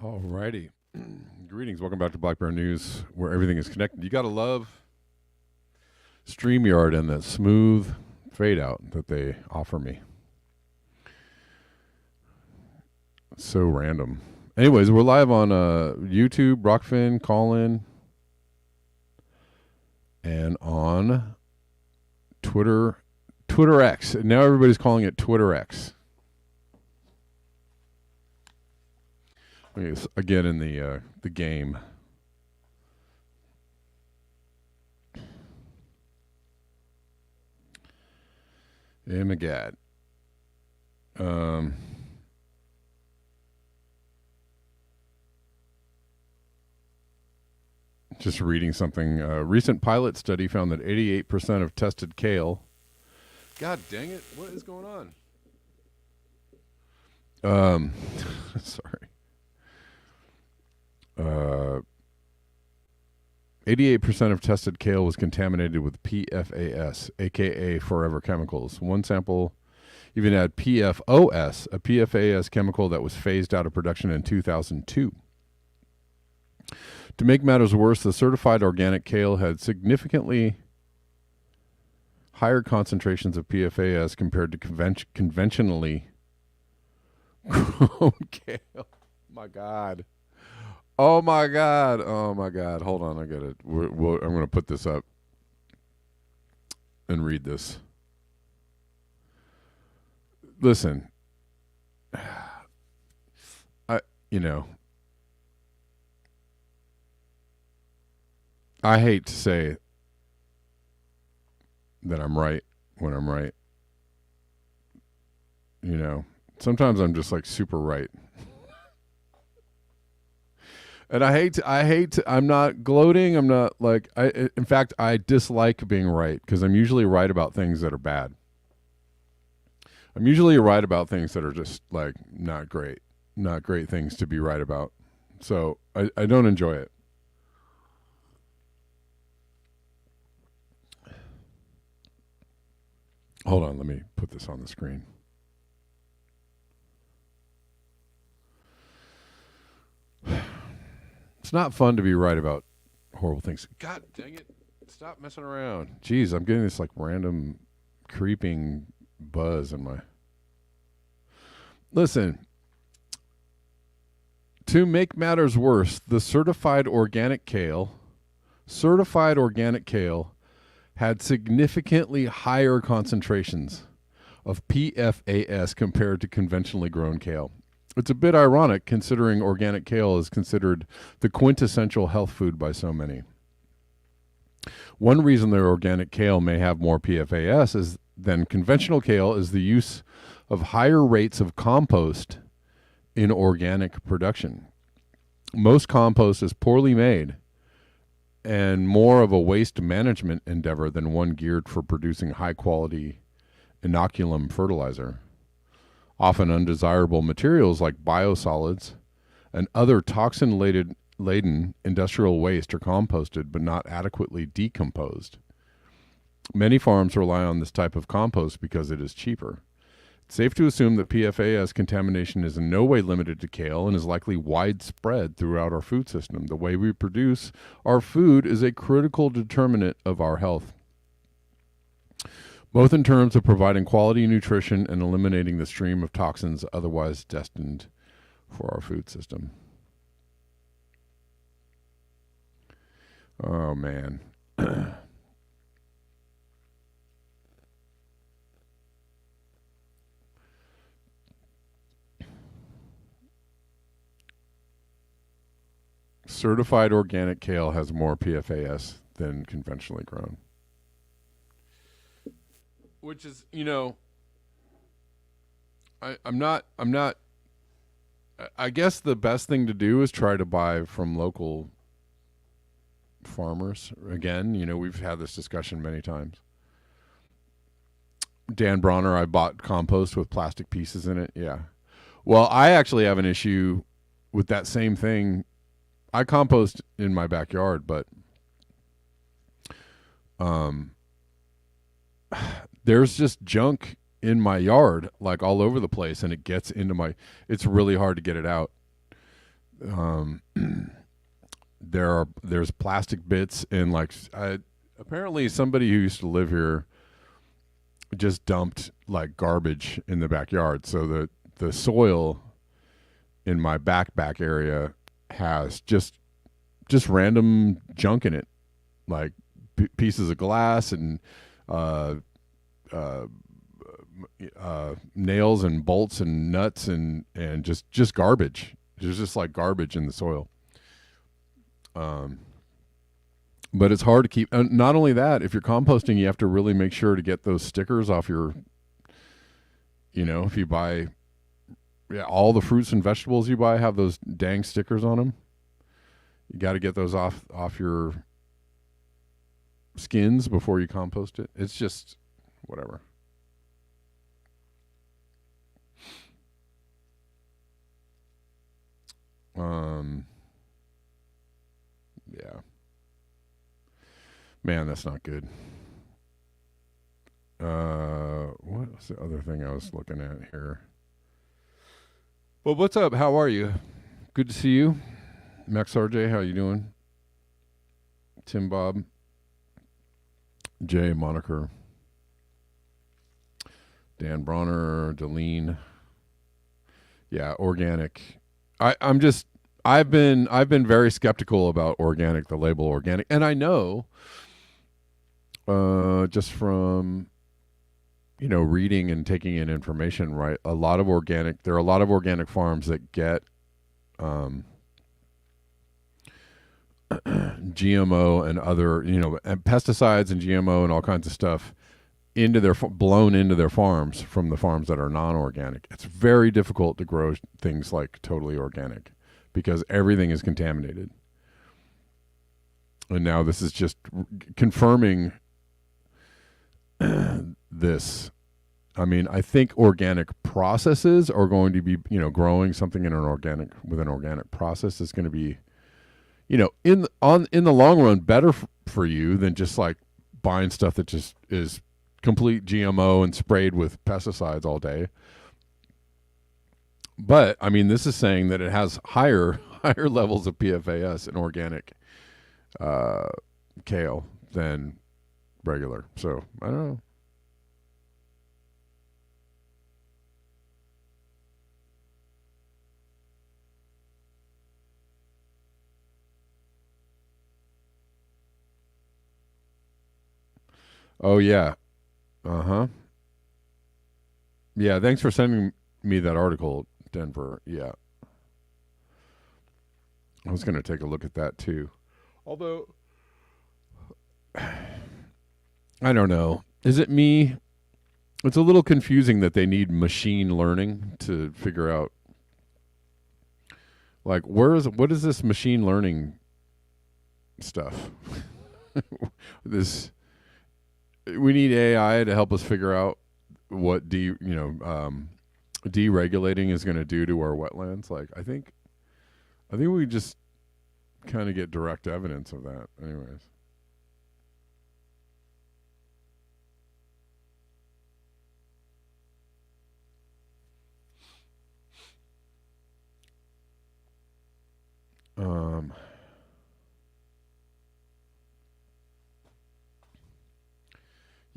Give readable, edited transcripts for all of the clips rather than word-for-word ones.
Alrighty. Greetings. Welcome back to Black Bear News, where everything is connected. You got to love StreamYard and that smooth fade out that they offer me. It's so random. Anyways, we're live on YouTube, Rockfin, Callin, and on Twitter X. Now everybody's calling it Twitter X. Again in the game. Oh my God. Just reading something. A recent pilot study found that 88% of tested kale. God dang it! What is going on? Sorry. 88% of tested kale was contaminated with PFAS, aka forever chemicals. One sample even had PFOS, a PFAS chemical that was phased out of production in 2002. To make matters worse, the certified organic kale had significantly higher concentrations of PFAS compared to conventionally grown kale. My God. Oh my God. Hold on. I got it. I'm going to put this up and read this. Listen, I hate to say that I'm right when I'm right. Sometimes I'm just like super right. And I'm not gloating. I'm not like, in fact, I dislike being right because I'm usually right about things that are bad. I'm usually right about things that are just like not great things to be right about. So I don't enjoy it. Hold on. Let me put this on the screen. It's not fun to be right about horrible things. God dang it. Stop messing around. Jeez, I'm getting this like random creeping buzz in my... Listen. To make matters worse, the certified organic kale had significantly higher concentrations of PFAS compared to conventionally grown kale. It's a bit ironic considering organic kale is considered the quintessential health food by so many. One reason that organic kale may have more PFAS than conventional kale is the use of higher rates of compost in organic production. Most compost is poorly made and more of a waste management endeavor than one geared for producing high-quality inoculum fertilizer. Often undesirable materials like biosolids and other toxin-laden industrial waste are composted but not adequately decomposed. Many farms rely on this type of compost because it is cheaper. It's safe to assume that PFAS contamination is in no way limited to kale and is likely widespread throughout our food system. The way we produce our food is a critical determinant of our health, both in terms of providing quality nutrition and eliminating the stream of toxins otherwise destined for our food system. Oh, man. Certified organic kale has more PFAS than conventionally grown. Which is, I'm not. I guess the best thing to do is try to buy from local farmers. Again, we've had this discussion many times. Dan Bronner, I bought compost with plastic pieces in it. Yeah. Well, I actually have an issue with that same thing. I compost in my backyard, but there's just junk in my yard, like all over the place, and it gets into it's really hard to get it out. There's plastic bits and apparently somebody who used to live here just dumped like garbage in the backyard. So the soil in my back area has just random junk in it, like pieces of glass and nails and bolts and nuts and just garbage. There's just like garbage in the soil. But it's hard to keep. Not only that, if you're composting, you have to really make sure to get those stickers off your. If you buy, all the fruits and vegetables you buy have those dang stickers on them. You got to get those off your skins before you compost it. It's just whatever. Yeah. Man, that's not good. What was the other thing I was looking at here? Well, what's up? How are you? Good to see you. Max RJ, how you doing? Tim Bob. Jay Moniker. Dan Bronner, Deline. Yeah, organic. I've been very skeptical about organic, the label organic, and I know just from reading and taking in information, right? There are a lot of organic farms that get GMO and other, and pesticides and GMO and all kinds of stuff blown into their farms from the farms that are non-organic. It's very difficult to grow things like totally organic because everything is contaminated. And now this is just confirming this. I mean, I think organic processes are going to be, growing something with an organic process is going to be, in the long run better for you than just like buying stuff that just is complete GMO and sprayed with pesticides all day. But I mean, this is saying that it has higher levels of PFAS in organic kale than regular. So I don't know. Oh yeah. Uh-huh. Yeah, thanks for sending me that article, Denver. Yeah. I was going to take a look at that too. Although I don't know. Is it me? It's a little confusing that they need machine learning to figure out like what is this machine learning stuff? This we need AI to help us figure out what deregulating is going to do to our wetlands. Like I think we just kind of get direct evidence of that anyways.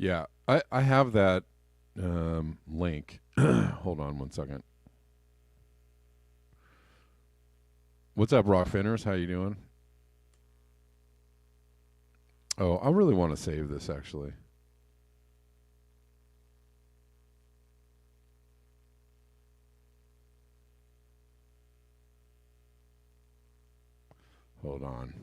Yeah, I have that link. Hold on one second. What's up, Rock Finners? How you doing? Oh, I really want to save this actually. Hold Hold on.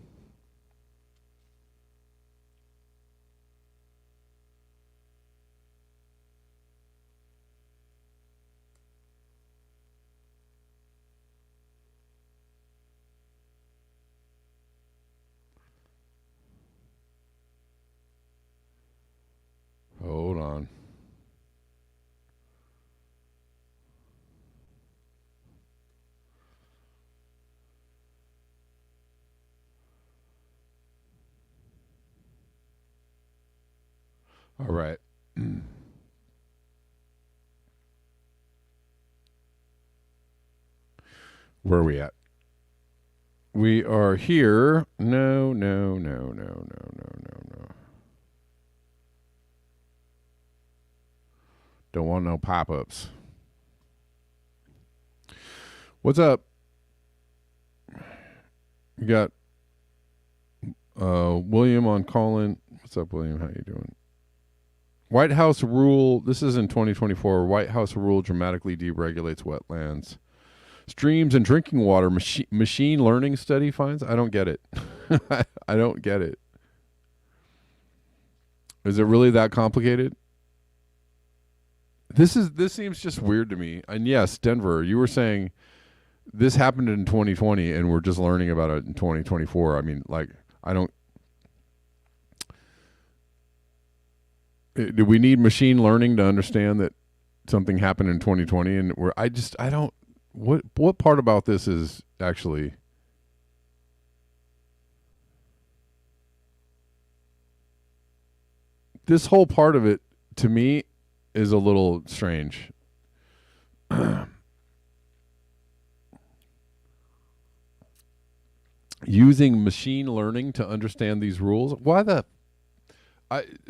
Hold on. All right. Where are we at? We are here. No, no, no, no, no, no, no, no. Don't want no pop ups. What's up? We got William on call-in. What's up, William? How you doing? White House rule. This is in 2024. White House rule dramatically deregulates wetlands, streams, and drinking water. Machine learning study finds. I don't get it. I don't get it. Is it really that complicated? This seems just weird to me. And yes, Denver, you were saying this happened in 2020 and we're just learning about it in 2024. I mean, like, I don't. Do we need machine learning to understand that something happened in 2020? And I don't. What part about this is actually? This whole part of it, to me, is a little strange. Using machine learning to understand these rules.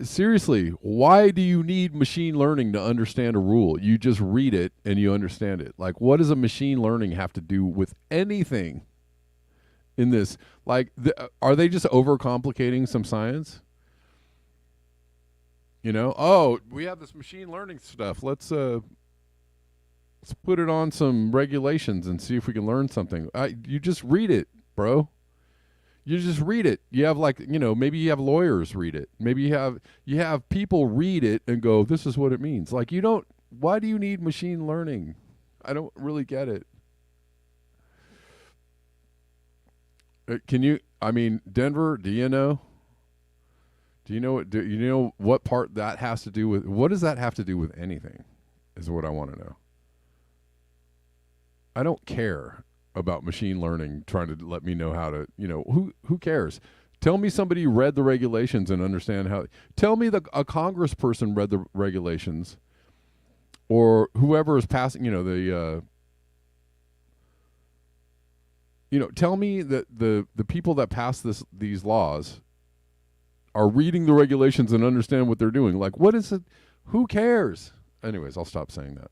Seriously, why do you need machine learning to understand a rule? You just read it and you understand it. Like, what does a machine learning have to do with anything in this? Like, are they just overcomplicating some science? You know, oh, we have this machine learning stuff. Let's put it on some regulations and see if we can learn something. You just read it, bro. You just read it. You have, like, you know, maybe you have lawyers read it. Maybe you have people read it and go, this is what it means. Like, you don't. Why do you need machine learning? I don't really get it. Can you? I mean, Denver. Do you know? Do you know what part that has to do with? What does that have to do with anything? Is what I want to know. I don't care about machine learning trying to let me know how to, you know, who cares? Tell me somebody read the regulations and understand how. Tell me a congressperson read the regulations, or whoever is passing, you know, tell me that the people that pass these laws are reading the regulations and understand what they're doing. Like, what is it? Who cares? Anyways, I'll stop saying that.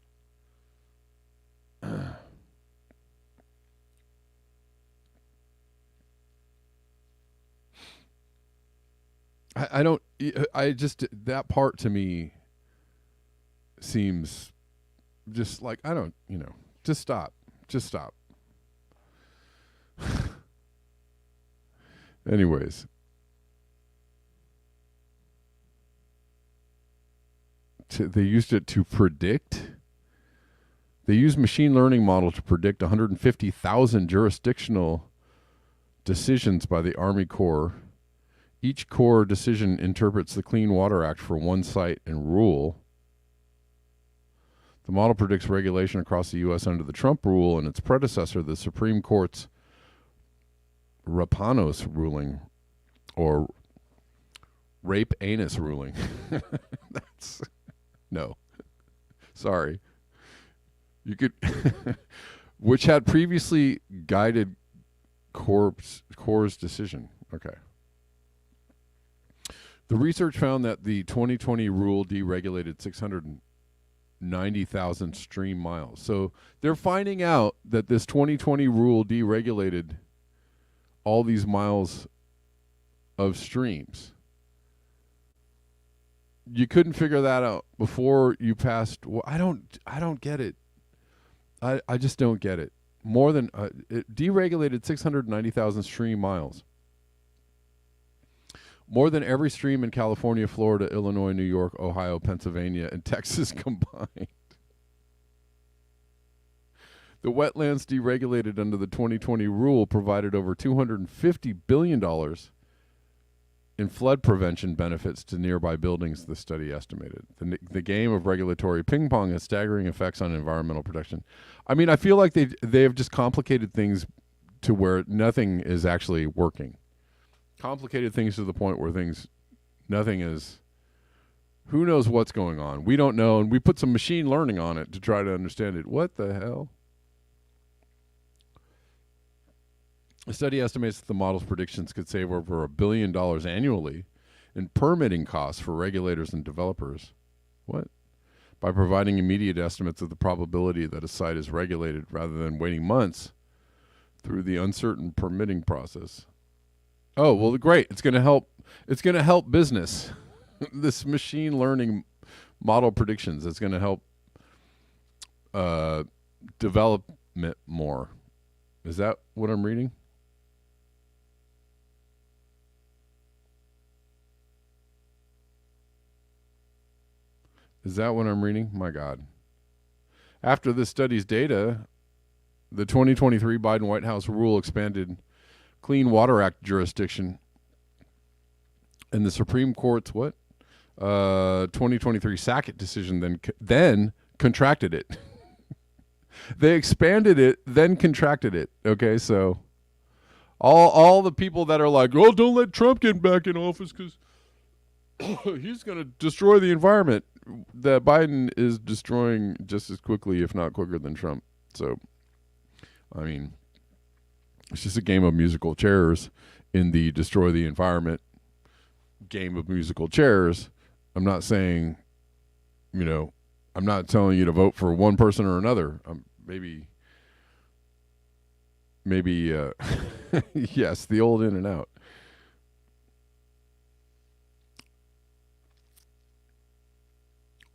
I don't. I just, that part to me seems just like, I don't. You know, just stop. Just stop. Anyways. They used it to predict. They used machine learning model to predict 150,000 jurisdictional decisions by the Army Corps. Each Corps decision interprets the Clean Water Act for one site and rule. The model predicts regulation across the U.S. under the Trump rule and its predecessor, the Supreme Court's Rapanos ruling, or rape anus ruling. That's no. Sorry. You could which had previously guided Corps' decision. Okay. The research found that the 2020 rule deregulated 690,000 stream miles. So they're finding out that this 2020 rule deregulated all these miles of streams. You couldn't figure that out before you passed. Well, I don't get it. I just don't get it. It deregulated 690,000 stream miles. More than every stream in California, Florida, Illinois, New York, Ohio, Pennsylvania, and Texas combined. The wetlands deregulated under the 2020 rule provided over $250 billion in flood prevention benefits to nearby buildings, the study estimated. The game of regulatory ping pong has staggering effects on environmental protection. I mean, I feel like they have just complicated things to where nothing is actually working. Complicated things to the point where nothing is, who knows what's going on? We don't know, and we put some machine learning on it to try to understand it. What the hell? The study estimates that the model's predictions could save over $1 billion annually in permitting costs for regulators and developers. What? By providing immediate estimates of the probability that a site is regulated rather than waiting months through the uncertain permitting process. Oh, well, great. It's going to help. It's going to help business. This machine learning model predictions is going to help development more. Is that what I'm reading? Is that what I'm reading? My God. After this study's data, the 2023 Biden White House rule expanded Clean Water Act jurisdiction, and the Supreme Court's 2023 Sackett decision then contracted it. They expanded it, then contracted it. Okay, so all the people that are like, oh, don't let Trump get back in office because he's going to destroy the environment, that Biden is destroying just as quickly, if not quicker, than Trump. So, I mean, it's just a game of musical chairs in the destroy the environment game of musical chairs. I'm not saying, I'm not telling you to vote for one person or another. Maybe, yes, the old in and out.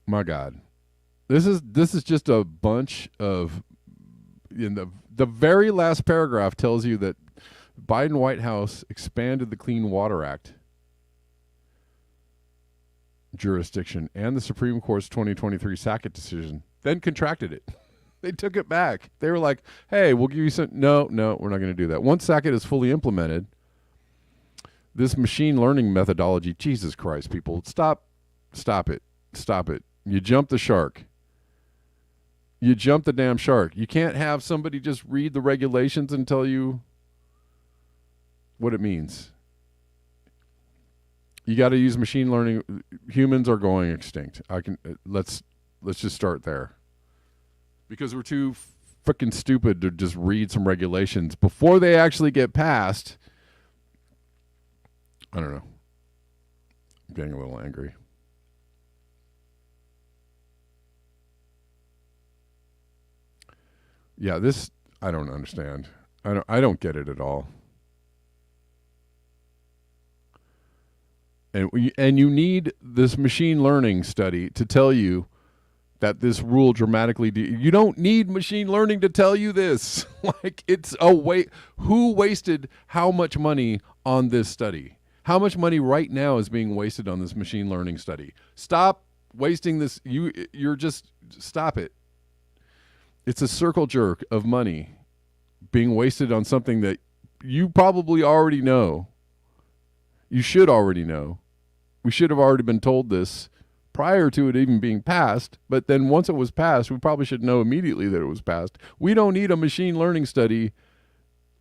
My God, this is just a bunch of, in the very last paragraph tells you that Biden White House expanded the Clean Water Act jurisdiction and the Supreme Court's 2023 Sackett decision, then contracted it. They took it back. They were like, hey, we'll give you some. No, we're not going to do that. Once Sackett is fully implemented, this machine learning methodology, Jesus Christ, people, stop it. You jumped the shark. You jumped the damn shark. You can't have somebody just read the regulations and tell you what it means. You got to use machine learning. Humans are going extinct. Let's just start there. Because we're too freaking stupid to just read some regulations before they actually get passed. I don't know. I'm getting a little angry. Yeah, this I don't understand. I don't get it at all. And you need this machine learning study to tell you that this rule dramatically you don't need machine learning to tell you this. Like, it's who wasted how much money on this study? How much money right now is being wasted on this machine learning study? Stop wasting this. You're just stop it. It's a circle jerk of money being wasted on something that you probably already know. You should already know. We should have already been told this prior to it even being passed. But then once it was passed, we probably should know immediately that it was passed. We don't need a machine learning study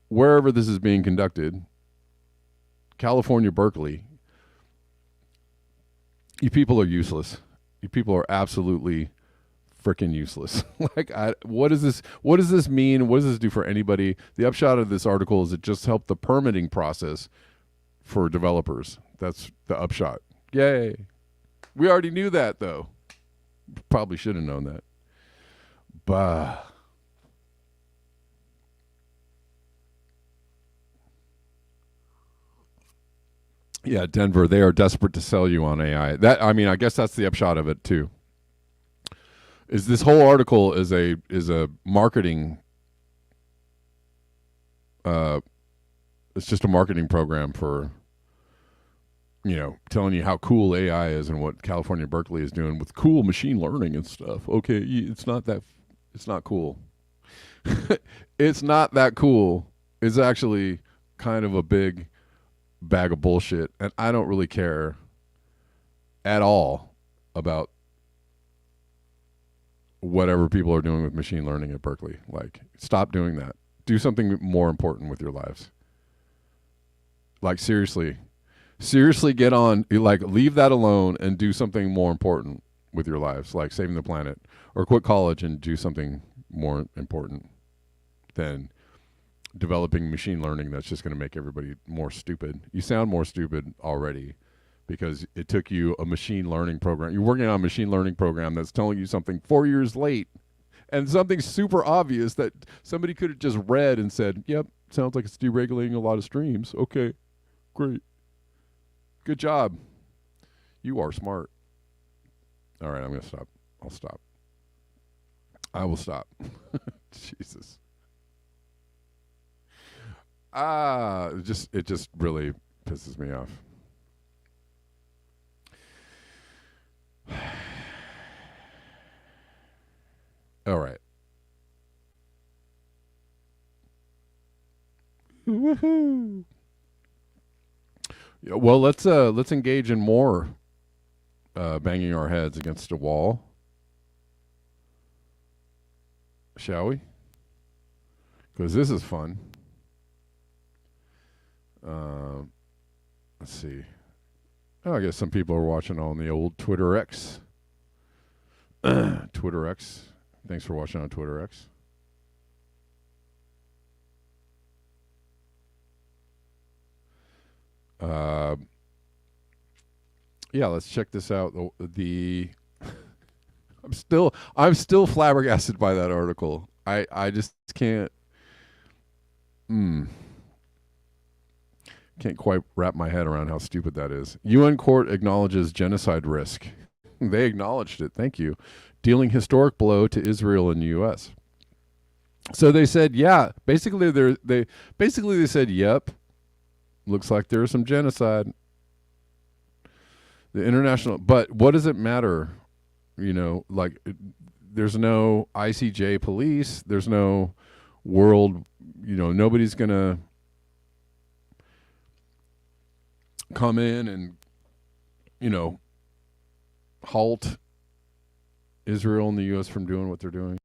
wherever this is being conducted. California, Berkeley. You people are useless. You people are absolutely freaking useless. Like, what does this mean? What does this do for anybody? The upshot of this article is it just helped the permitting process for developers. That's the upshot. Yay. We already knew that, though. Probably should have known that. Bah. Yeah, Denver, they are desperate to sell you on AI. I guess that's the upshot of it too. Is this whole article is a marketing uh, it's just a marketing program for, telling you how cool AI is and what California Berkeley is doing with cool machine learning and stuff. Okay, it's not cool. It's not that cool. It's actually kind of a big bag of bullshit, and I don't really care at all about whatever people are doing with machine learning at Berkeley. Like, stop doing that. Do something more important with your lives. Like, seriously get on, like, leave that alone and do something more important with your lives, like saving the planet, or quit college and do something more important than developing machine learning that's just going to make everybody more stupid. You sound more stupid already because it took you a machine learning program. You're working on a machine learning program that's telling you something 4 years late, and something super obvious that somebody could have just read and said, yep, sounds like it's deregulating a lot of streams. Okay, great. Good job. You are smart. All right, I'm going to stop. I'll stop. I will stop. Jesus. It just really pisses me off. All right. Woohoo. Yeah, well, let's engage in more banging our heads against a wall, shall we? Because this is fun. Let's see. Oh, I guess some people are watching on the old Twitter X. Twitter X. Thanks for watching on Twitter X. Yeah, let's check this out. The I'm still flabbergasted by that article. I just can't quite wrap my head around how stupid that is. UN court acknowledges genocide risk. They acknowledged it. Thank you. Dealing historic blow to Israel and the U.S. So they said, yeah. Basically, they said, yep. Looks like there's some genocide. The international, but what does it matter? Like, there's no ICJ police. There's no world. Nobody's gonna come in and halt Israel and the U.S. from doing what they're doing.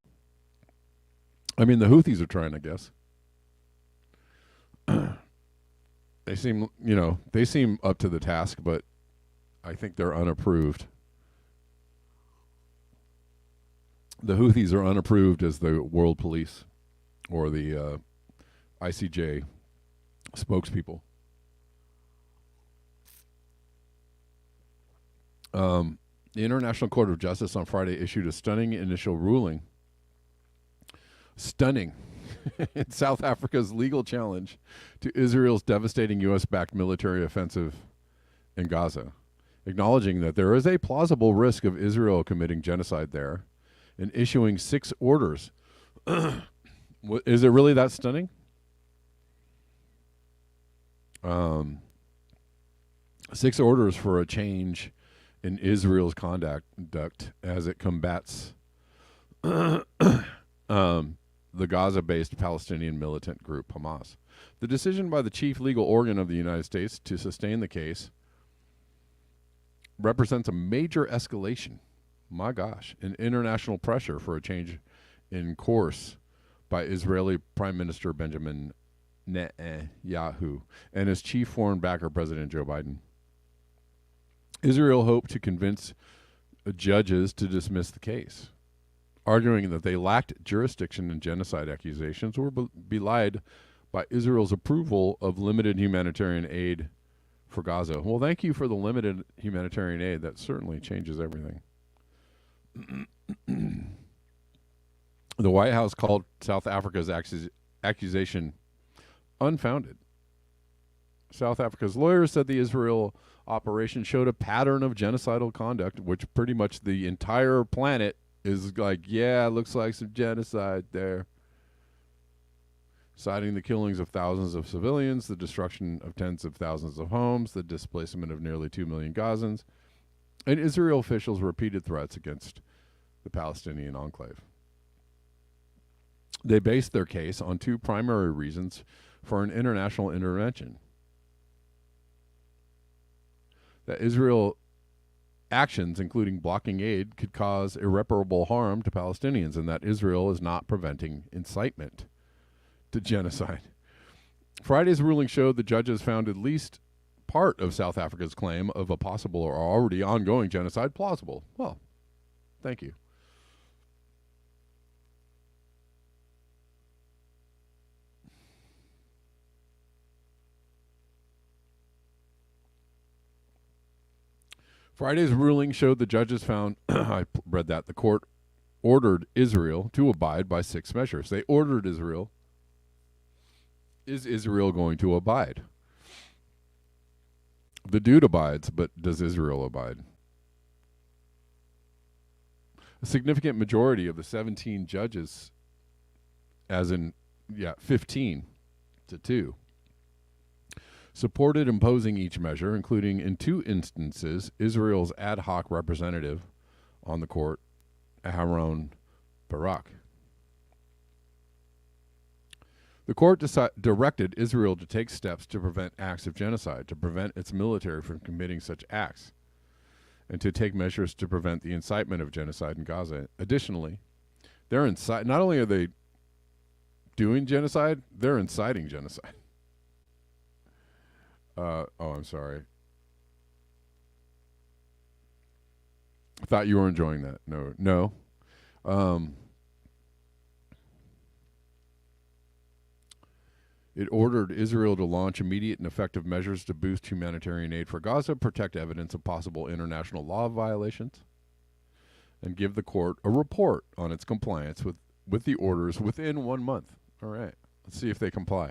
I mean, the Houthis are trying, I guess. They seem up to the task, but I think they're unapproved. The Houthis are unapproved as the world police or the ICJ spokespeople. The International Court of Justice on Friday issued a stunning initial ruling. Stunning. In South Africa's legal challenge to Israel's devastating U.S.-backed military offensive in Gaza, acknowledging that there is a plausible risk of Israel committing genocide there, and issuing 6 orders. Is it really that stunning? 6 orders for a change in Israel's conduct as it combats the Gaza-based Palestinian militant group Hamas. The decision by the chief legal organ of the United States to sustain the case represents a major escalation, my gosh, in international pressure for a change in course by Israeli Prime Minister Benjamin Netanyahu and his chief foreign backer, President Joe Biden. Israel hoped to convince judges to dismiss the case, arguing that they lacked jurisdiction and genocide accusations were belied by Israel's approval of limited humanitarian aid for Gaza. Well, thank you for the limited humanitarian aid. That certainly changes everything. The White House called South Africa's accusation unfounded. South Africa's lawyers said the Israel operation showed a pattern of genocidal conduct, which pretty much the entire planet is like, yeah, looks like some genocide there. citing the killings of thousands of civilians, the destruction of tens of thousands of homes, the displacement of nearly 2 million Gazans, and Israel officials' repeated threats against the Palestinian enclave. They based their case on two primary reasons for an international intervention: that Israel actions, including blocking aid, could cause irreparable harm to Palestinians, and that Israel is not preventing incitement to genocide. Friday's ruling showed the judges found at least part of South Africa's claim of a possible or already ongoing genocide plausible. Well, thank you. Friday's ruling showed the judges found, I read that, the court ordered Israel to abide by 6 measures. They ordered Israel. Is Israel going to abide? The dude abides, but does Israel abide? A significant majority of the 17 judges, as in, 15 to 2, supported imposing each measure, including, in 2 instances, Israel's ad hoc representative on the court, Aharon Barak. The court directed Israel to take steps to prevent acts of genocide, to prevent its military from committing such acts, and to take measures to prevent the incitement of genocide in Gaza. Additionally, not only are they doing genocide, they're inciting genocide. I'm sorry. I thought you were enjoying that. No. It ordered Israel to launch immediate and effective measures to boost humanitarian aid for Gaza, protect evidence of possible international law violations, and give the court a report on its compliance with the orders within 1 month. All right. Let's see if they comply.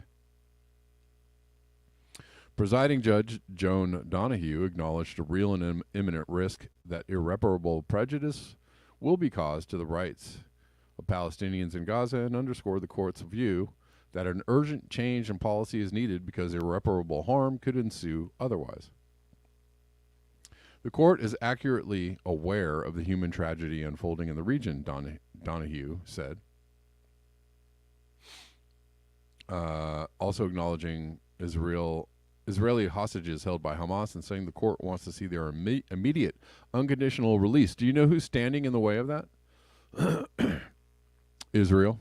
Presiding Judge Joan Donoghue acknowledged a real and imminent risk that irreparable prejudice will be caused to the rights of Palestinians in Gaza, and underscored the court's view that an urgent change in policy is needed because irreparable harm could ensue otherwise. The court is accurately aware of the human tragedy unfolding in the region, Donoghue said, also acknowledging Israeli hostages held by Hamas and saying the court wants to see their immediate, unconditional release. Do you know who's standing in the way of that? Israel.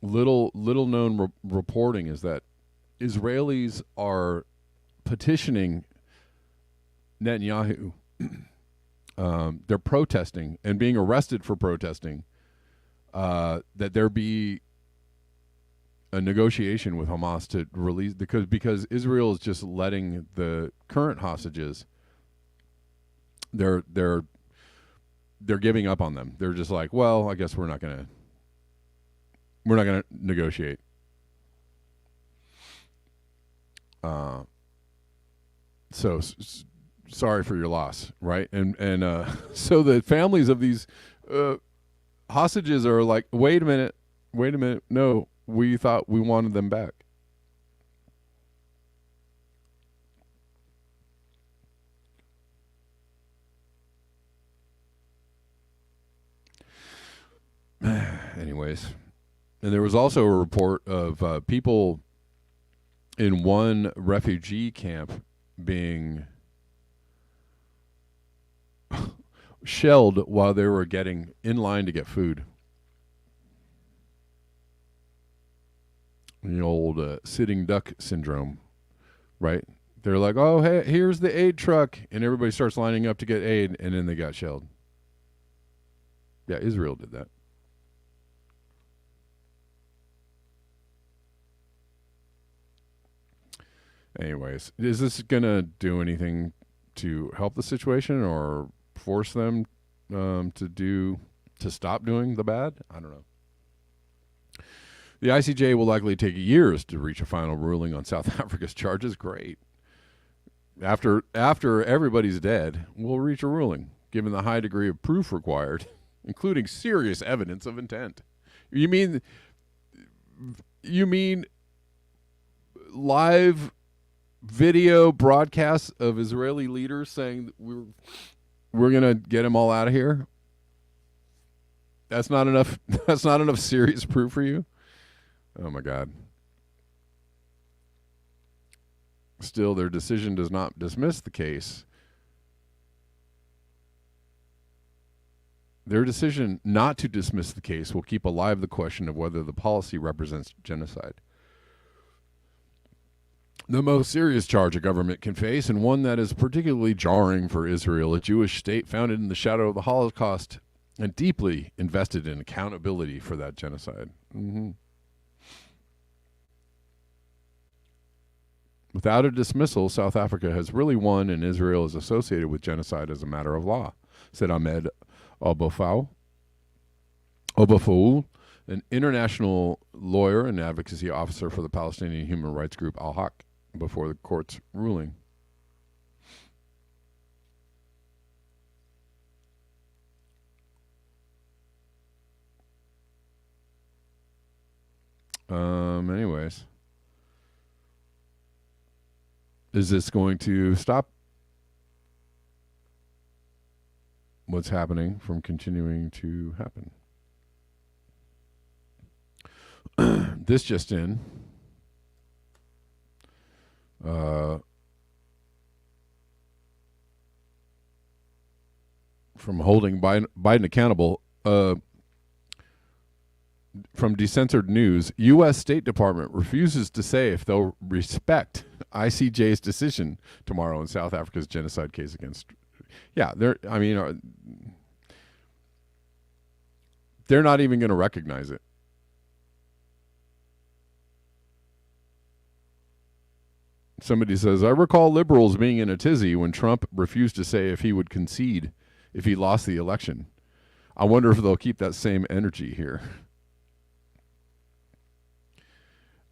Little known reporting is that Israelis are petitioning Netanyahu. They're protesting and being arrested for protesting that there be a negotiation with Hamas to release, because Israel is just letting the current hostages. They're giving up on them. They're just like, well, I guess we're not gonna negotiate. So sorry for your loss, right? And so the families of these hostages are like, wait a minute, no, we thought we wanted them back. Anyways, and there was also a report of people in one refugee camp being shelled while they were getting in line to get food. The old sitting duck syndrome, right? They're like, oh, hey, here's the aid truck, and everybody starts lining up to get aid, and then they got shelled. Yeah, Israel did that. Anyways, is this going to do anything to help the situation or force them to stop doing the bad? I don't know. The ICJ will likely take years to reach a final ruling on South Africa's charges. Great. After everybody's dead, we'll reach a ruling. given the high degree of proof required, including serious evidence of intent. You mean live video broadcasts of Israeli leaders saying we're going to get them all out of here? That's not enough. That's not enough serious proof for you? Oh my God. Still, their decision does not dismiss the case. Their decision not to dismiss the case will keep alive the question of whether the policy represents genocide. The most serious charge a government can face, and one that is particularly jarring for Israel, a Jewish state founded in the shadow of the Holocaust and deeply invested in accountability for that genocide. Without a dismissal, South Africa has really won, and Israel is associated with genocide as a matter of law, said Ahmed Obafow, an international lawyer and advocacy officer for the Palestinian human rights group Al-Haq, before the court's ruling. Anyways, is this going to stop what's happening from continuing to happen? This just in. From holding Biden accountable, from Decensored News, U.S. State Department refuses to say if they'll respect ICJ's decision tomorrow in South Africa's genocide case against. Yeah, they're not even going to recognize it. Somebody says, I recall liberals being in a tizzy when Trump refused to say if he would concede if he lost the election. I wonder if they'll keep that same energy here.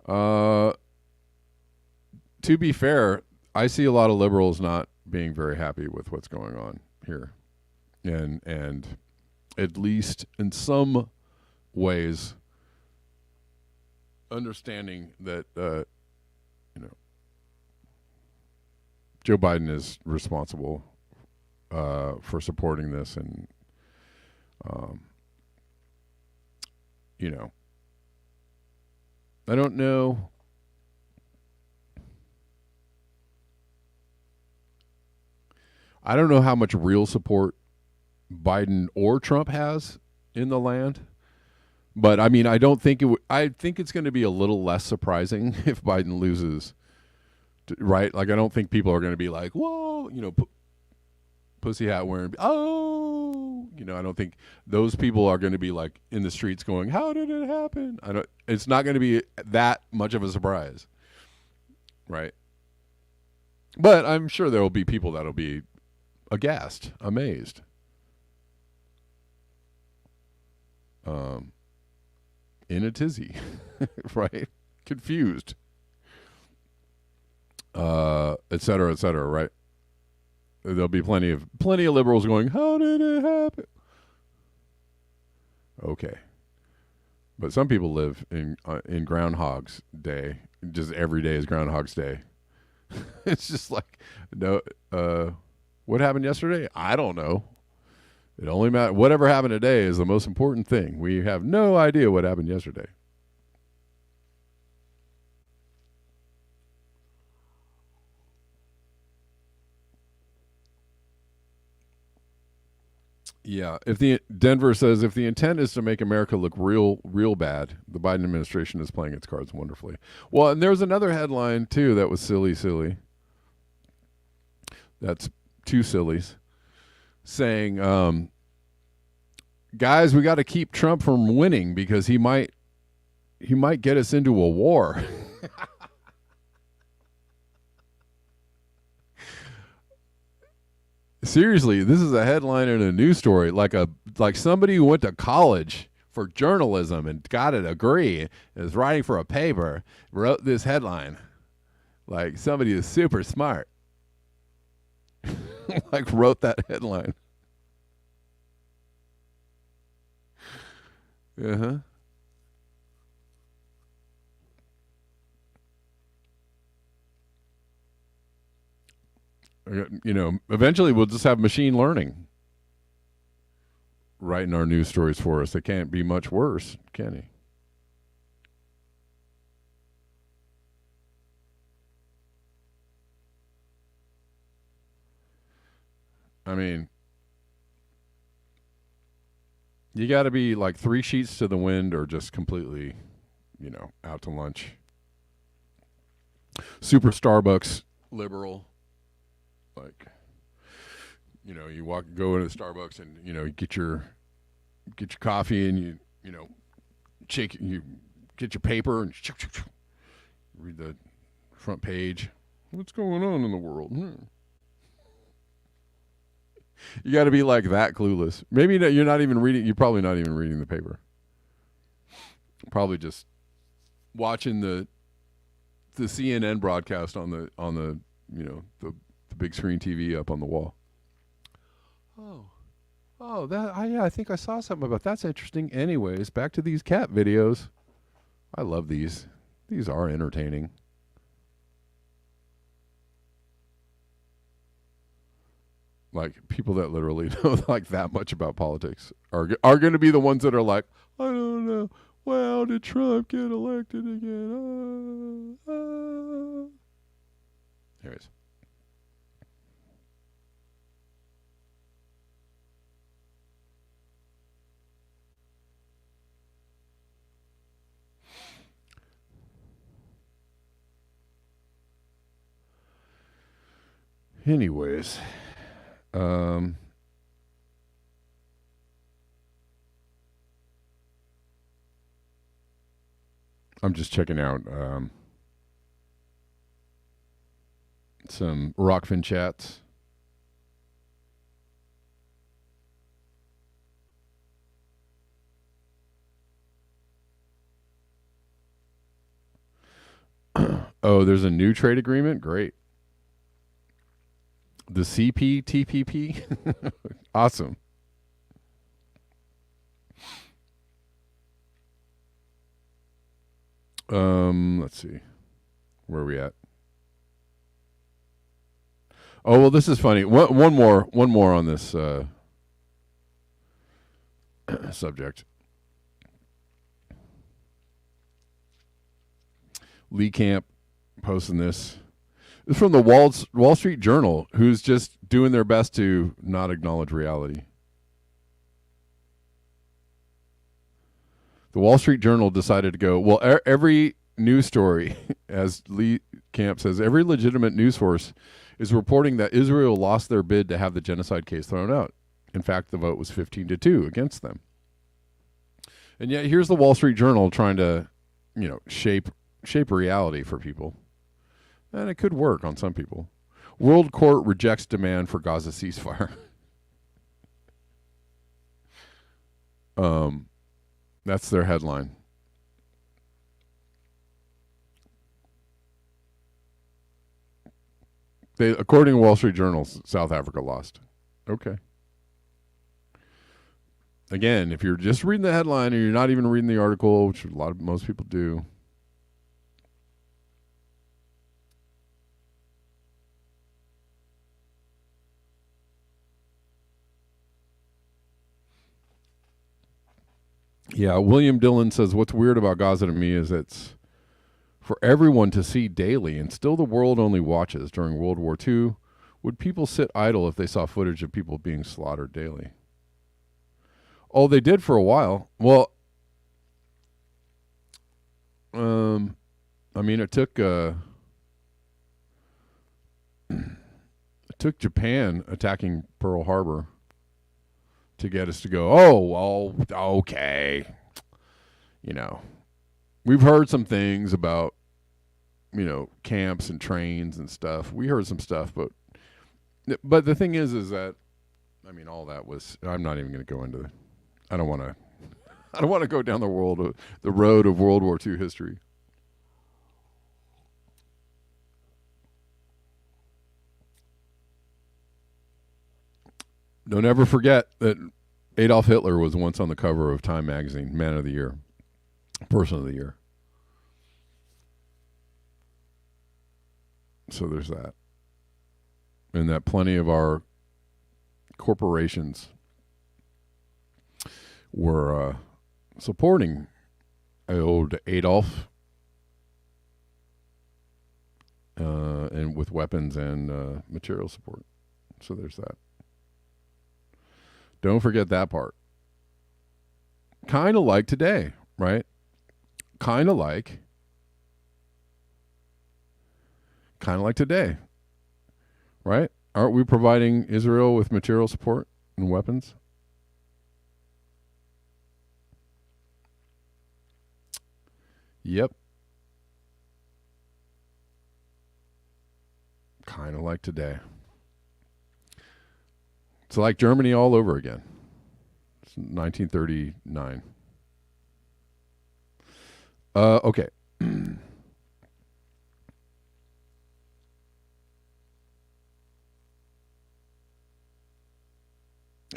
To be fair, I see a lot of liberals not being very happy with what's going on here. And at least in some ways, understanding that, Joe Biden is responsible for supporting this, and I don't know. I don't know how much real support Biden or Trump has in the land, but I mean, I don't think it would. I think it's going to be a little less surprising if Biden loses. Right? Like, I don't think people are going to be like, whoa, pussy hat wearing, oh, I don't think those people are going to be like in the streets going, how did it happen? It's not going to be that much of a surprise. Right? But I'm sure there will be people that'll be aghast, amazed. In a tizzy, right? Confused. Et cetera, right? There'll be plenty of liberals going, how did it happen? Okay. But some people live in Groundhog's Day. Just every day is Groundhog's Day. It's just like, no, what happened yesterday? I don't know. It only matters. Whatever happened today is the most important thing. We have no idea what happened yesterday. Yeah, Denver says if the intent is to make America look real bad, the Biden administration is playing its cards wonderfully. Well, and there's another headline too that was silly. That's two sillies saying, guys, we got to keep Trump from winning because he might get us into a war. Seriously, this is a headline in a news story, like somebody who went to college for journalism and got a degree and is writing for a paper, wrote this headline. Like somebody is super smart. Like wrote that headline. Uh-huh. Eventually we'll just have machine learning writing our news stories for us. They can't be much worse, can he? I mean, you got to be like 3 sheets to the wind or just completely, out to lunch. Super Starbucks liberal, like, you go into Starbucks and you get your coffee and you shake you get your paper and read the front page. What's going on in the world? You got to be like that clueless. Maybe you're not even reading. You're probably not even reading the paper. Probably just watching the CNN broadcast on the the big screen TV up on the wall. Oh, yeah, I think I saw something about that's interesting. Anyways, back to these cat videos. I love these. These are entertaining. Like people that literally know like that much about politics are going to be the ones that are like, I don't know. Well, did Trump get elected again? Anyways. Anyways, I'm just checking out some Rockfin chats. Oh, there's a new trade agreement? Great. The CPTPP? Awesome. Let's see. Where are we at? Oh, well, this is funny. One more on this subject. Lee Camp posting this. It's from the Wall Street Journal, who's just doing their best to not acknowledge reality. The Wall Street Journal decided to go, well, every news story, as Lee Camp says, every legitimate news source is reporting that Israel lost their bid to have the genocide case thrown out. In fact, the vote was 15-2 against them. And yet here's the Wall Street Journal trying to, shape reality for people. And it could work on some people. World Court rejects demand for Gaza ceasefire. That's their headline. According to Wall Street Journal, South Africa lost. Okay. Again, if you're just reading the headline or you're not even reading the article, which most people do. Yeah, William Dillon says, what's weird about Gaza to me is it's for everyone to see daily, and still the world only watches. During World War II, would people sit idle if they saw footage of people being slaughtered daily? Oh, they did for a while. Well, I mean, it took Japan attacking Pearl Harbor to get us to go, oh, well, okay. We've heard some things about, camps and trains and stuff. We heard some stuff, but the thing is that, I mean, all that was, I'm not even going to go into, I don't want to go down the road of World War II history. Don't ever forget that Adolf Hitler was once on the cover of Time magazine, Man of the Year, Person of the Year. So there's that. And that plenty of our corporations were supporting old Adolf and with weapons and material support. So there's that. Don't forget that part. Kind of like today, right? Kind of like today, right? Aren't we providing Israel with material support and weapons? Yep. Kind of like today. It's like Germany all over again. It's 1939. Okay.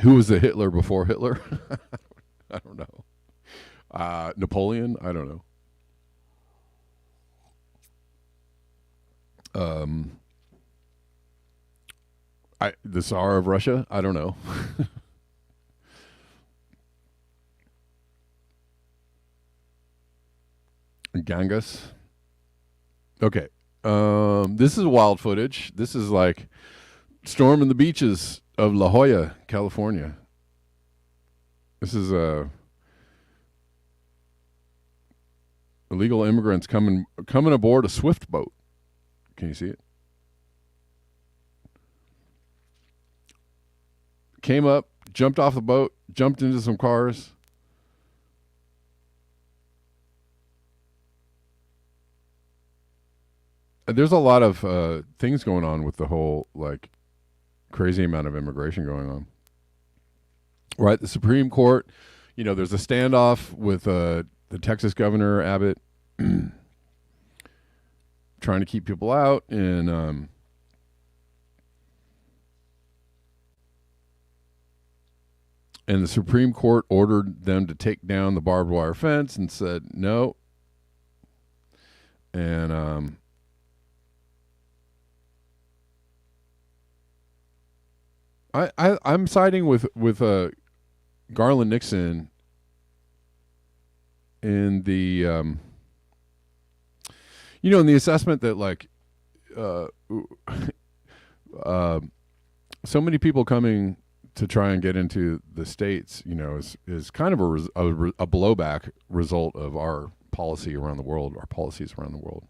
Who was the Hitler before Hitler? I don't know. Napoleon? I don't know. The Tsar of Russia? I don't know. Genghis. Okay. This is wild footage. This is like storming the beaches of La Jolla, California. This is illegal immigrants coming aboard a swift boat. Can you see it? Came up, jumped off the boat, jumped into some cars. There's a lot of things going on with the whole like crazy amount of immigration going on. Right, the Supreme Court, there's a standoff with the Texas governor Abbott trying to keep people out, and the Supreme Court ordered them to take down the barbed wire fence and said no. And I'm siding with Garland Nixon in the in the assessment that like so many people coming to try and get into the states, is kind of a blowback result of our policy around the world, our policies around the world.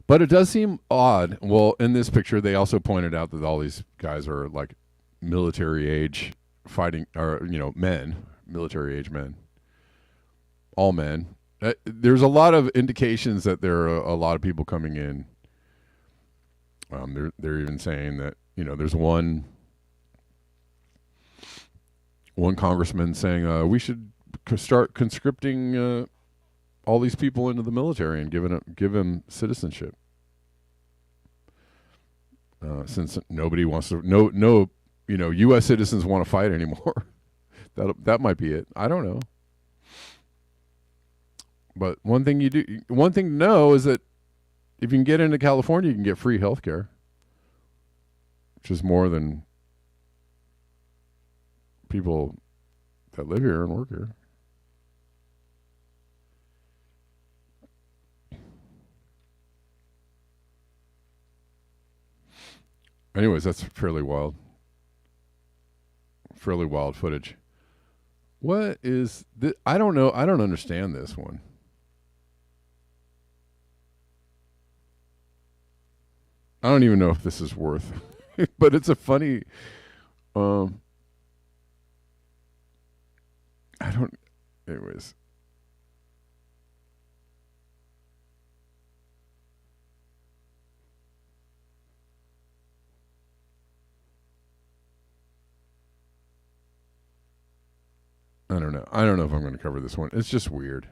But it does seem odd. Well, in this picture, they also pointed out that all these guys are like military age fighting, or men, military age men, all men. There's a lot of indications that there are a lot of people coming in. They're even saying that there's one congressman saying we should start conscripting all these people into the military and give them citizenship. Since nobody wants to, no, U.S. citizens want to fight anymore. That might be it. I don't know. But one thing to know is that if you can get into California, you can get free health care, which is more than people that live here and work here. Anyways, that's fairly wild footage. What is this? I don't know. I don't understand this one. I don't even know if this is worth, but it's a funny. I don't. Anyways. I don't know. I don't know if I'm going to cover this one. It's just weird.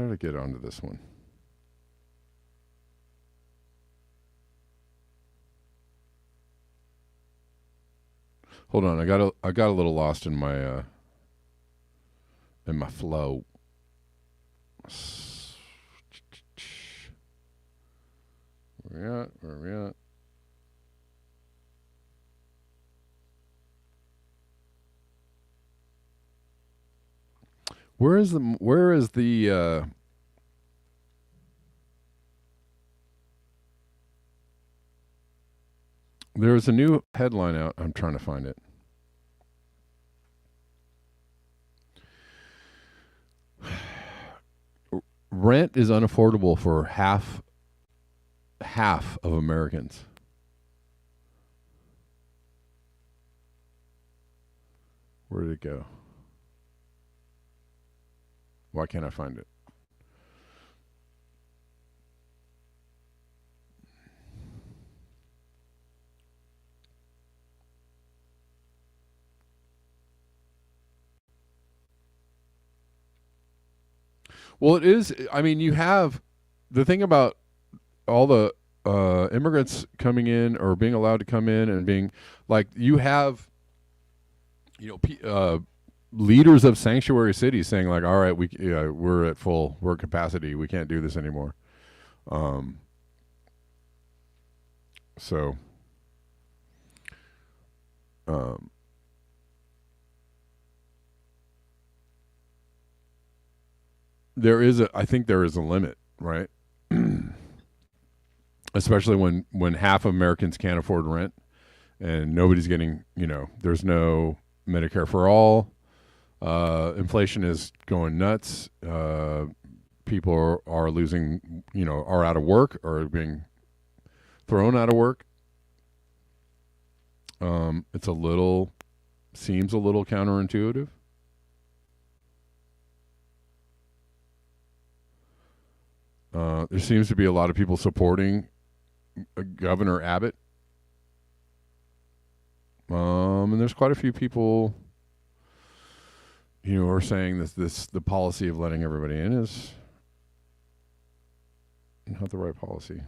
How did I get onto this one? Hold on, I got a little lost in my flow. Where we at? Where is the there's a new headline out. I'm trying to find it. Rent is unaffordable for half of Americans. Where did it go? Why can't I find it? Well, it is. I mean, you have the thing about all the immigrants coming in or being allowed to come in and being like, you have, leaders of sanctuary cities saying like, all right, we're at full work capacity. We can't do this anymore. So, I think there is a limit, right? Especially when half of Americans can't afford rent and nobody's getting, there's no Medicare for all. Inflation is going nuts. People are losing, are out of work or being thrown out of work. Seems a little counterintuitive. There seems to be a lot of people supporting Governor Abbott. And there's quite a few people, are saying the policy of letting everybody in is not the right policy.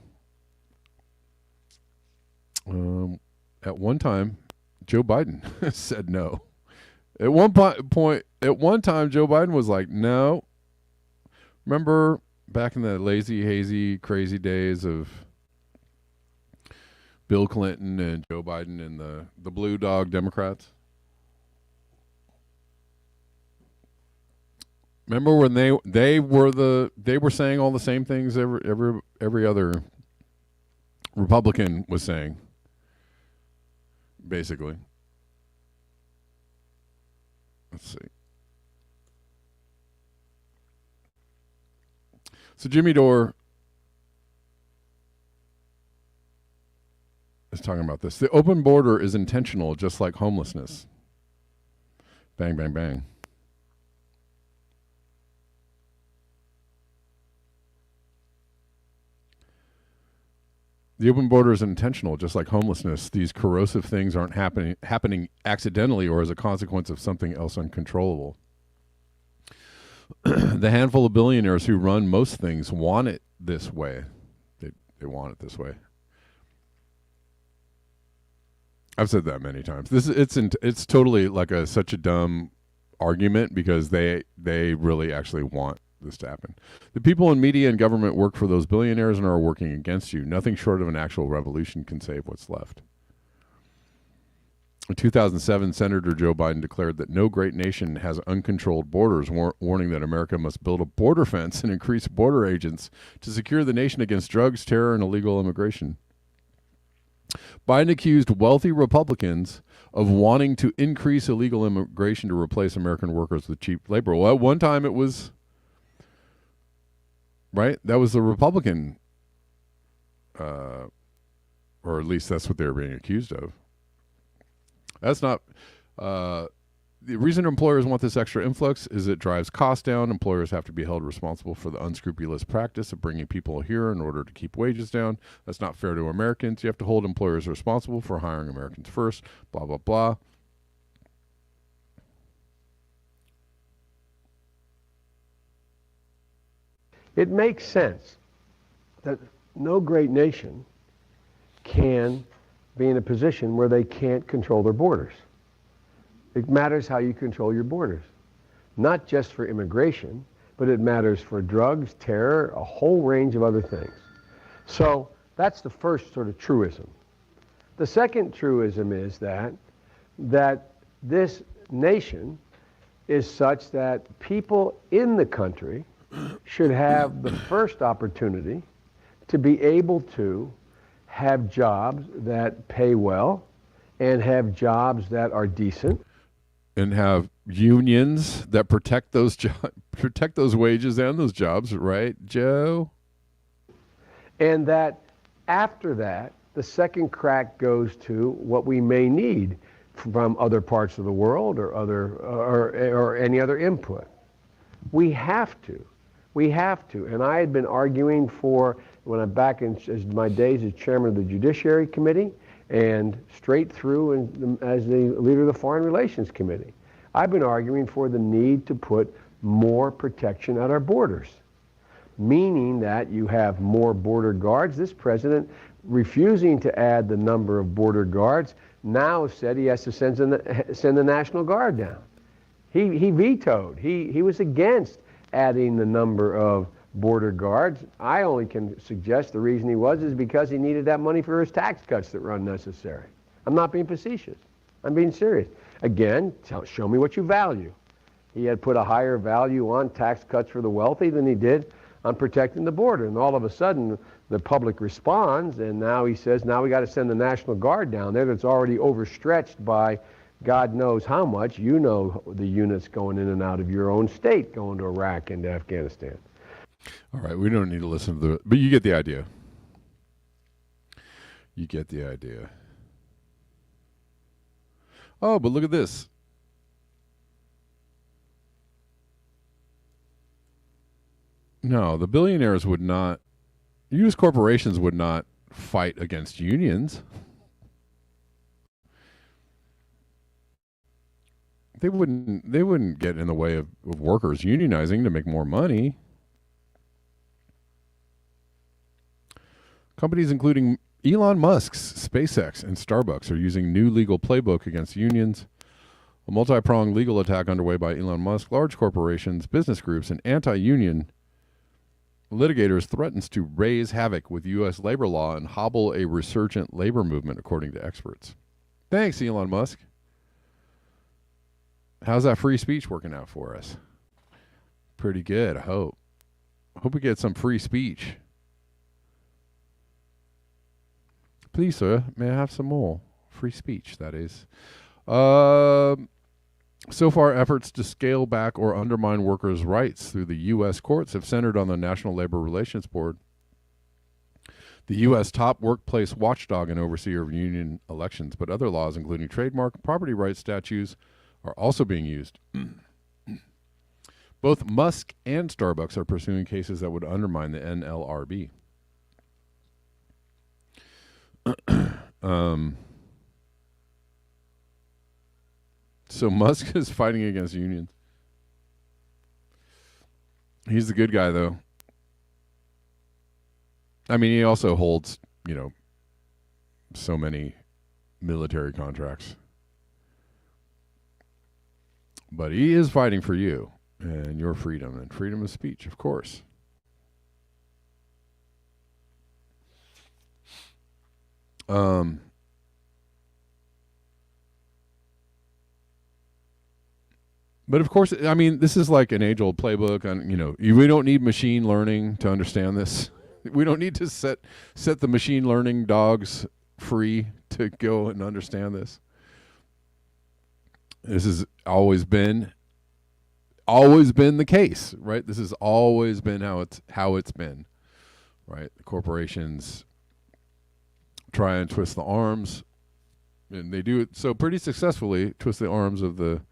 At one time, Joe Biden said no. At one time, Joe Biden was like, no. Remember back in the lazy, hazy, crazy days of Bill Clinton and Joe Biden and the blue dog Democrats? Remember when they were saying all the same things every other Republican was saying, basically. Let's see. So Jimmy Dore is talking about this. The open border is intentional, just like homelessness. Bang, bang, bang. The open border is intentional, just like homelessness. These corrosive things aren't happening accidentally or as a consequence of something else uncontrollable. The handful of billionaires who run most things want it this way. They want it this way. I've said that many times. It's totally like such a dumb argument because they really actually want this to happen. The people in media and government work for those billionaires and are working against you. Nothing short of an actual revolution can save what's left. In 2007, Senator Joe Biden declared that no great nation has uncontrolled borders, warning that America must build a border fence and increase border agents to secure the nation against drugs, terror, and illegal immigration. Biden accused wealthy Republicans of wanting to increase illegal immigration to replace American workers with cheap labor. Well, at one time it was, right? That was the Republican, or at least that's what they were being accused of. That's not the reason employers want this extra influx is it drives costs down. Employers have to be held responsible for the unscrupulous practice of bringing people here in order to keep wages down. That's not fair to Americans. You have to hold employers responsible for hiring Americans first, blah, blah, blah. It makes sense that no great nation can be in a position where they can't control their borders. It matters how you control your borders, not just for immigration, but it matters for drugs, terror, a whole range of other things. So that's the first sort of truism. The second truism is that this nation is such that people in the country should have the first opportunity to be able to have jobs that pay well and have jobs that are decent. And have unions that protect those protect those wages and those jobs, right, Joe? And that after that, the second crack goes to what we may need from other parts of the world or any other input. We have to. We have to. And I had been arguing for, when I'm back in my days as chairman of the Judiciary Committee and straight through as the leader of the Foreign Relations Committee, I've been arguing for the need to put more protection at our borders, meaning that you have more border guards. This president, refusing to add the number of border guards, now said he has to send the National Guard down. He vetoed. He was against adding the number of border guards. I only can suggest the reason he was is because he needed that money for his tax cuts that were unnecessary. I'm not being facetious. I'm being serious. Again, show me what you value. He had put a higher value on tax cuts for the wealthy than he did on protecting the border. And all of a sudden, the public responds, and now he says, now we got to send the National Guard down there that's already overstretched by God knows how much. You know the units going in and out of your own state going to Iraq and to Afghanistan. All right, we don't need to listen to but you get the idea. You get the idea. Oh, but look at this. No, the billionaires would not, U.S. corporations would not fight against unions. They wouldn't get in the way of workers unionizing to make more money. Companies including Elon Musk's SpaceX and Starbucks are using new legal playbook against unions. A multi-pronged legal attack underway by Elon Musk, large corporations, business groups, and anti-union litigators threatens to raise havoc with U.S. labor law and hobble a resurgent labor movement, according to experts. Thanks, Elon Musk. How's that free speech working out for us? Pretty good, I hope. Hope we get some free speech. Please, sir, may I have some more free speech, that is. So far, efforts to scale back or undermine workers' rights through the U.S. courts have centered on the National Labor Relations Board, the U.S. top workplace watchdog and overseer of union elections, but other laws, including trademark property rights statutes, are also being used. Both Musk and Starbucks are pursuing cases that would undermine the NLRB. So Musk is fighting against unions. He's the good guy, though. I mean, he also holds, so many military contracts. But he is fighting for you and your freedom and freedom of speech, of course. But of course, I mean, this is like an age-old playbook. We don't need machine learning to understand this. We don't need to set the machine learning dogs free to go and understand this. This has always been the case, right? This has always been how it's been, right? The corporations try and twist the arms, and they do it so pretty successfully. Twist the arms of the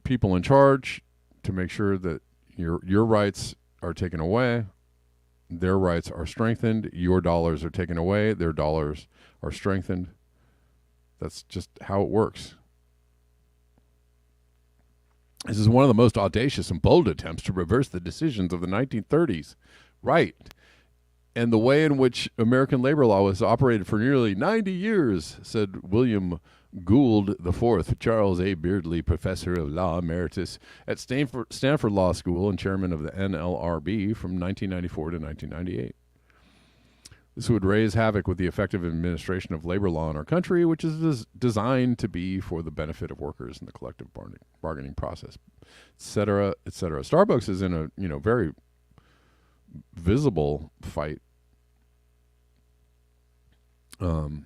people in charge to make sure that your rights are taken away, their rights are strengthened, your dollars are taken away, their dollars are strengthened. That's just how it works. This is one of the most audacious and bold attempts to reverse the decisions of the 1930s. Right. And the way in which American labor law was operated for nearly 90 years, said William Gould IV, Charles A. Beardley Professor of Law Emeritus at Stanford Law School and chairman of the NLRB from 1994 to 1998. This would raise havoc with the effective administration of labor law in our country, which is designed to be for the benefit of workers in the collective bargaining process, et cetera, et cetera. Starbucks is in a very visible fight with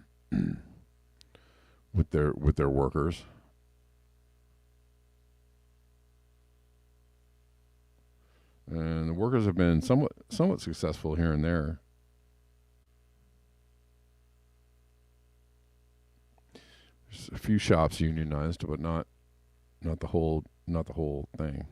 their workers. And the workers have been somewhat successful here and there. There's a few shops unionized, but not the whole thing.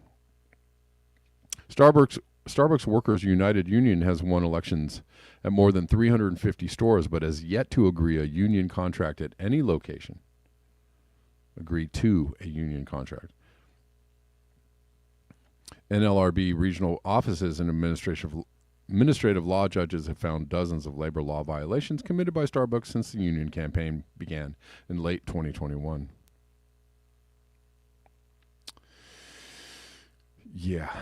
Starbucks Workers United Union has won elections at more than 350 stores, but has yet to agree a union contract at any location. Agree to a union contract. NLRB regional offices and administrative law judges have found dozens of labor law violations committed by Starbucks since the union campaign began in late 2021. Yeah.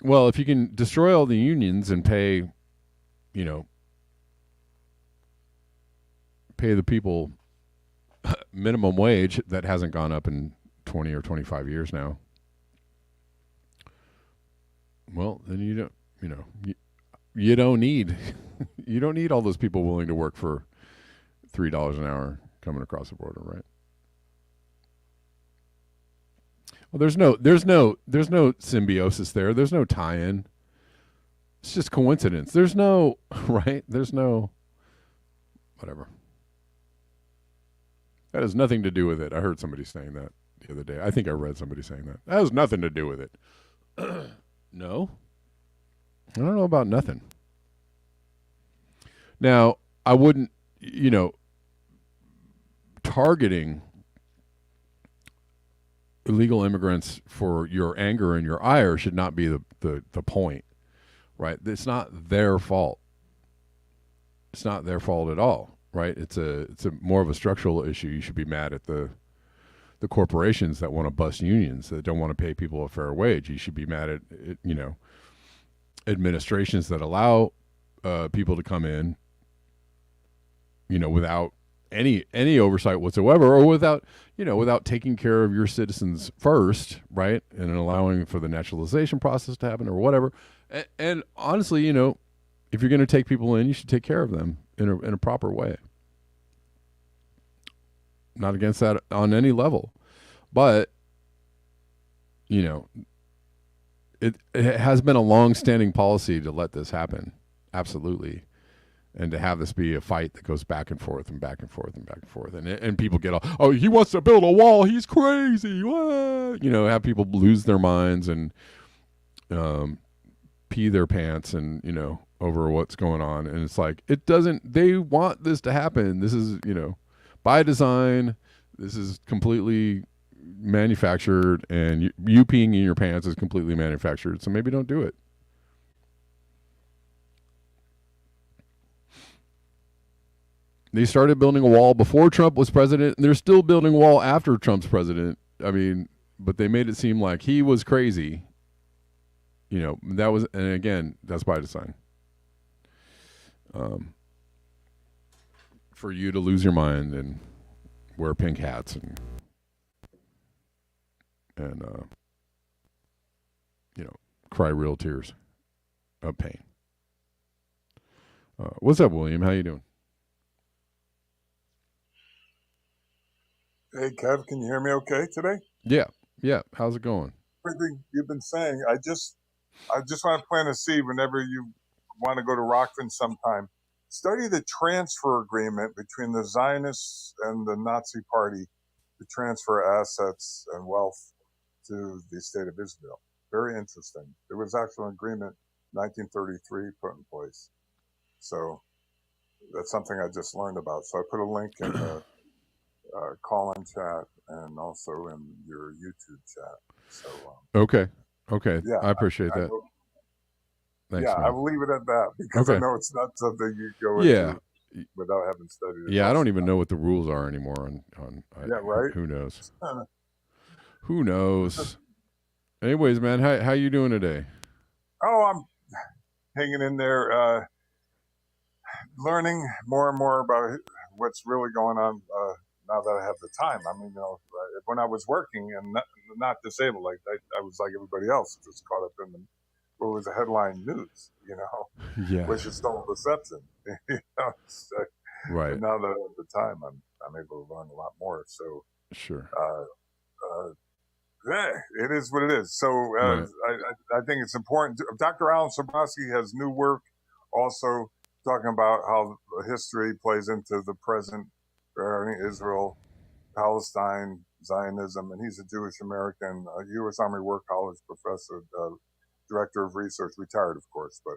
Well, if you can destroy all the unions and pay the people minimum wage that hasn't gone up in 20 or 25 years now, well, then you don't need you don't need all those people willing to work for $3 an hour coming across the border, right? Well, there's no symbiosis there. There's no tie-in. It's just coincidence. There's no right. There's no whatever. That has nothing to do with it. I heard somebody saying that the other day. I think I read somebody saying that. That has nothing to do with it. No. I don't know about nothing. Now, I wouldn't, targeting illegal immigrants for your anger and your ire should not be the point, right? It's not their fault. It's not their fault at all, right? It's a more of a structural issue. You should be mad at the corporations that want to bust unions, that don't want to pay people a fair wage. You should be mad at administrations that allow people to come in, without any oversight whatsoever, or without taking care of your citizens first, right, and allowing for the naturalization process to happen or whatever. And honestly, if you're going to take people in, you should take care of them in a proper way. Not against that on any level, but it has been a long-standing policy to let this happen, absolutely, and to have this be a fight that goes back and forth and back and forth and back and forth, and people get all, oh, he wants to build a wall, he's crazy, what? Have people lose their minds and pee their pants and over what's going on, and it's like they want this to happen. This is by design. This is completely manufactured, and you peeing in your pants is completely manufactured. So maybe don't do it. They started building a wall before Trump was president, and they're still building a wall after Trump's president. I mean, but they made it seem like he was crazy. That was, and again, that's by design. For you to lose your mind and wear pink hats and cry real tears of pain. What's up, William? How you doing? Hey, Kev, can you hear me okay today? Yeah. How's it going? Everything you've been saying, I just want to plant a seed whenever you want to go to Rockfin sometime. Study the transfer agreement between the Zionists and the Nazi Party to transfer assets and wealth to the state of Israel. Very interesting. There was actually an agreement in 1933 put in place. So that's something I just learned about. So I put a link in the call-in chat and also in your YouTube chat. So Okay. Okay. yeah, I appreciate I that. will, Thanks, yeah, I man. will leave it at that because I Okay. know it's not something you go Yeah. into without having studied it Yeah, I most don't of the even time. know what the rules are anymore Yeah, right. who knows. Who knows. Anyways, man, how you doing today? Oh, I'm hanging in there, learning more and more about what's really going on now that I have the time. I mean, when I was working and not disabled, like I was like everybody else, just caught up in what was the headline news, Yeah. which is still a perception. So, but Right. now that I have the time, I'm able to learn a lot more. So Sure. uh, uh, yeah, it is what it is. So Right. I think it's important. Dr. Alan Sabrowski has new work also talking about how history plays into the present regarding Israel, Palestine, Zionism, and he's a Jewish American, U.S. Army War College professor, director of research, retired, of course. But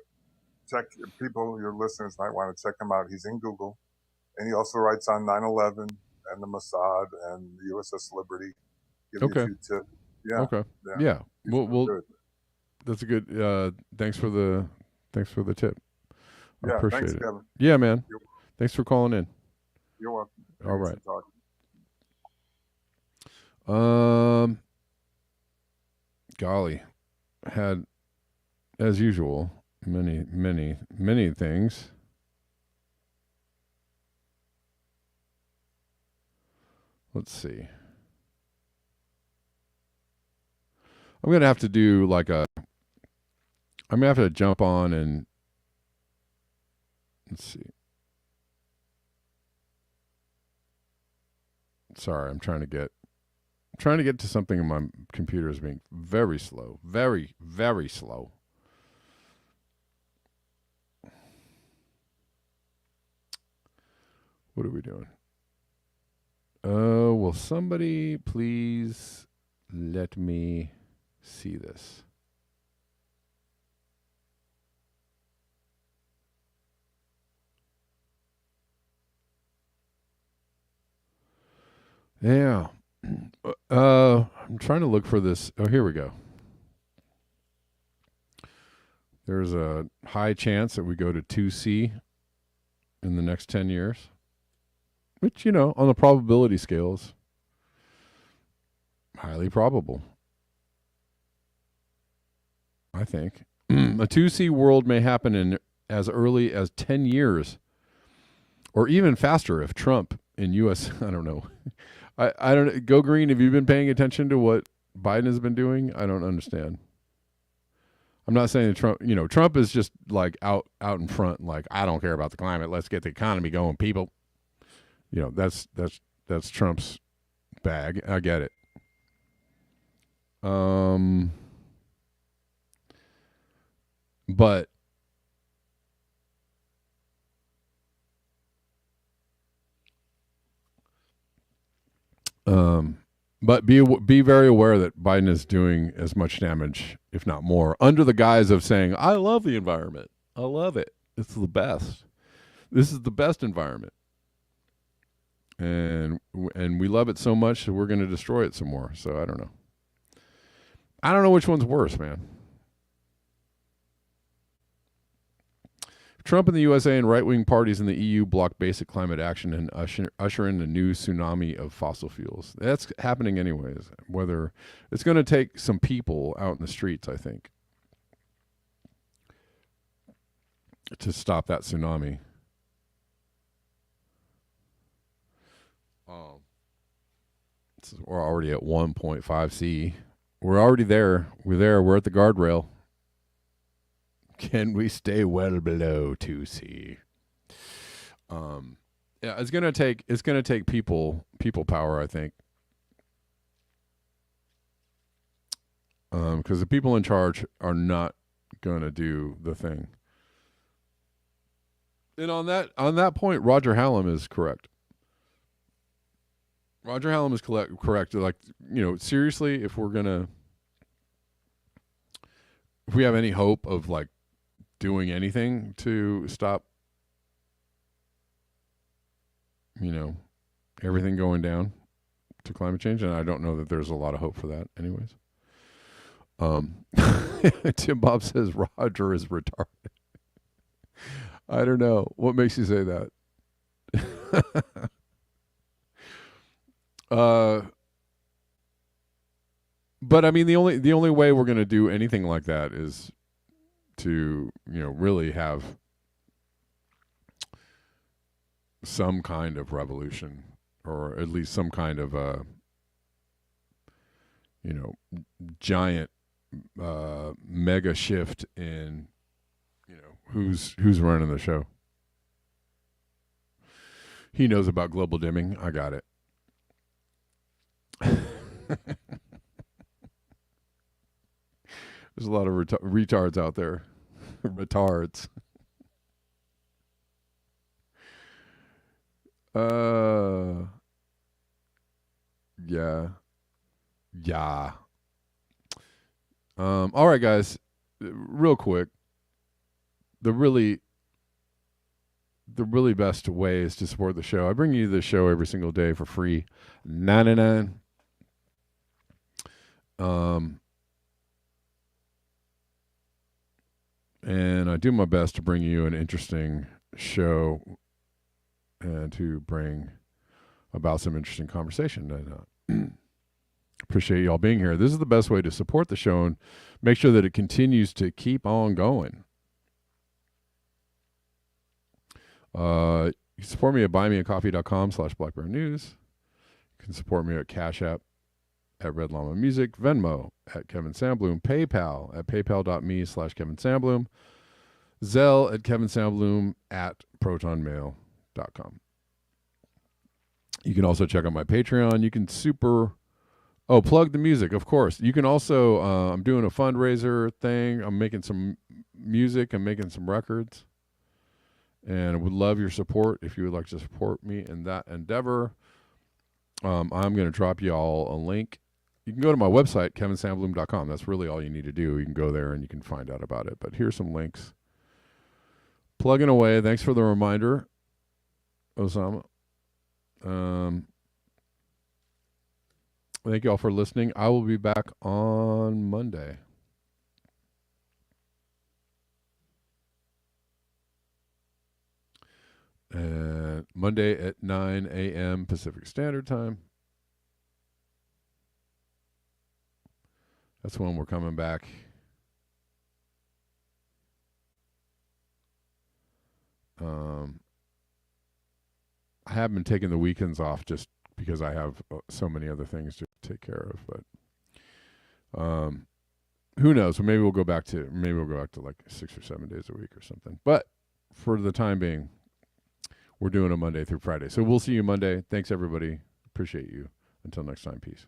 your listeners might want to check him out. He's in Google, and he also writes on 9/11 and the Mossad and the USS Liberty. Give you a Okay. few tips. Yeah, Okay. yeah, Yeah. he's real Well, good. that's a good thanks for the tip. I Yeah, appreciate thanks, it. Kevin. Yeah, man. You're, Thanks for calling in. you're welcome. I All get right. some talk. Golly, had as usual many things. Let's see. I'm gonna have to do like I'm gonna have to jump on and let's see. Sorry, I'm trying to get to something, and my computer is being very slow, very slow. What are we doing? Will somebody please let me see this? Yeah. I'm trying to look for this. Oh, here we go. There's a high chance that we go to 2C in the next 10 years, which, on the probability scales, highly probable, I think. A 2C world may happen in as early as 10 years or even faster if Trump in U.S. I don't know. I don't go green. Have you been paying attention to what Biden has been doing? I don't understand. I'm not saying that Trump is just like out in front, like I don't care about the climate. Let's get the economy going, people. That's Trump's bag. I get it. But but be very aware that Biden is doing as much damage, if not more, under the guise of saying, "I love the environment. I love it. It's the best. This is the best environment." And we love it so much that we're going to destroy it some more. So I don't know. I don't know which one's worse, man. Trump and the USA and right-wing parties in the EU block basic climate action and usher in a new tsunami of fossil fuels. That's happening anyways. Whether it's going to take some people out in the streets, I think, to stop that tsunami. We're already at 1.5 C. We're already there. We're there. We're at the guardrail. Can we stay well below 2C? Yeah, it's gonna take people power, I think. Because the people in charge are not gonna do the thing. And on that point, Roger Hallam is correct. Roger Hallam is correct. Like, seriously, if we have any hope of like doing anything to stop, everything going down to climate change, and I don't know that there's a lot of hope for that anyways. Tim Bob says Roger is retarded. I don't know. What makes you say that? But I mean, the only way we're going to do anything like that is to, really have some kind of revolution, or at least some kind of giant mega shift in who's running the show. He knows about global dimming. I got it. There's a lot of retards out there. Retards. Yeah. All right, guys. Real quick. The really best way is to support the show. I bring you the show every single day for free, $99. And I do my best to bring you an interesting show and to bring about some interesting conversation. And appreciate y'all being here. This is the best way to support the show and make sure that it continues to keep on going. You can support me at buymeacoffee.com/blackbearnews. You can support me at Cash App at Red Llama Music, Venmo at Kevin Sandbloom, PayPal at paypal.me/Kevin Sandbloom, Zelle at Kevin Sandbloom at protonmail.com. You can also check out my Patreon. You can plug the music, of course. You can also, I'm doing a fundraiser thing. I'm making some music. I'm making some records. And I would love your support if you would like to support me in that endeavor. I'm going to drop you all a link. You can go to my website, kevinsandbloom.com. That's really all you need to do. You can go there and you can find out about it. But here's some links. Plugging away. Thanks for the reminder, Osama. Thank you all for listening. I will be back on Monday. And Monday at 9 a.m. Pacific Standard Time. That's when we're coming back. I have been taking the weekends off just because I have so many other things to take care of. But who knows? Maybe we'll go back to like 6 or 7 days a week or something. But for the time being, we're doing a Monday through Friday. So we'll see you Monday. Thanks, everybody. Appreciate you. Until next time, peace.